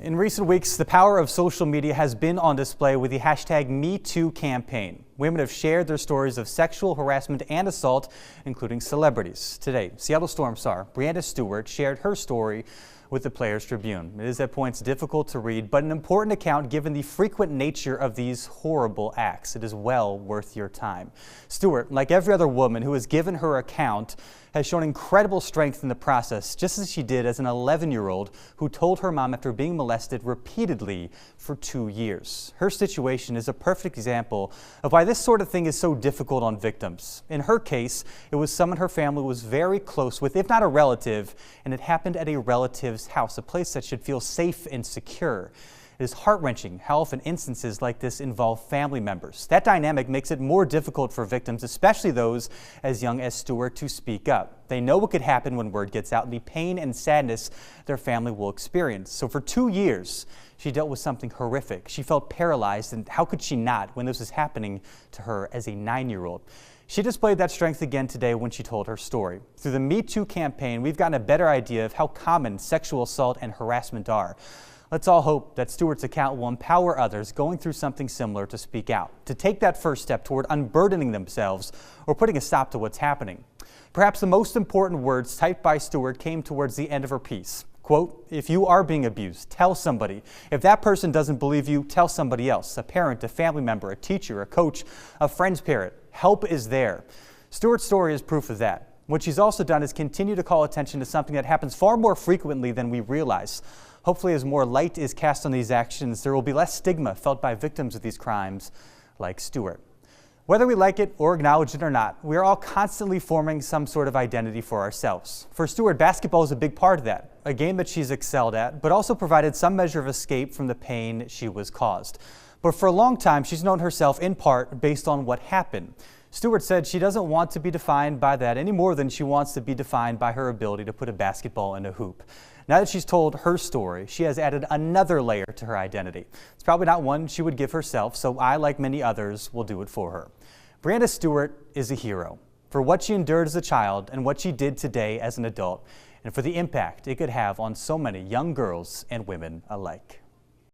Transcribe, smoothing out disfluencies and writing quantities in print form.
In recent weeks, the power of social media has been on display with the hashtag #MeToo campaign. Women have shared their stories of sexual harassment and assault, including celebrities. Today, Seattle Storm star Breanna Stewart shared her story with the Players Tribune. It is at points difficult to read, but an important account given the frequent nature of these horrible acts. It is well worth your time. Stewart, like every other woman who has given her account, has shown incredible strength in the process, just as she did as an 11-year-old who told her mom after being molested repeatedly for 2 years. Her situation is a perfect example of why this sort of thing is so difficult on victims. In her case, it was someone her family was very close with, if not a relative, and it happened at a relative's house, a place that should feel safe and secure. It is heart-wrenching how often instances like this involve family members. That dynamic makes it more difficult for victims, especially those as young as Stewart, to speak up. They know what could happen when word gets out and the pain and sadness their family will experience. So for 2 years, she dealt with something horrific. She felt paralyzed, and how could she not when this was happening to her as a 9-year-old? She displayed that strength again today when she told her story. Through the #MeToo campaign, we've gotten a better idea of how common sexual assault and harassment are. Let's all hope that Stewart's account will empower others going through something similar to speak out, to take that first step toward unburdening themselves or putting a stop to what's happening. Perhaps the most important words typed by Stewart came towards the end of her piece. Quote, "If you are being abused, tell somebody. If that person doesn't believe you, tell somebody else, a parent, a family member, a teacher, a coach, a friend's parent. Help is there." Stewart's story is proof of that. What she's also done is continue to call attention to something that happens far more frequently than we realize. Hopefully, as more light is cast on these actions, there will be less stigma felt by victims of these crimes like Stewart. Whether we like it or acknowledge it or not, we are all constantly forming some sort of identity for ourselves. For Stewart, basketball is a big part of that, a game that she's excelled at, but also provided some measure of escape from the pain she was caused. But for a long time, she's known herself in part based on what happened. Stewart said she doesn't want to be defined by that any more than she wants to be defined by her ability to put a basketball in a hoop. Now that she's told her story, she has added another layer to her identity. It's probably not one she would give herself, so I, like many others, will do it for her. Breanna Stewart is a hero for what she endured as a child and what she did today as an adult, and for the impact it could have on so many young girls and women alike.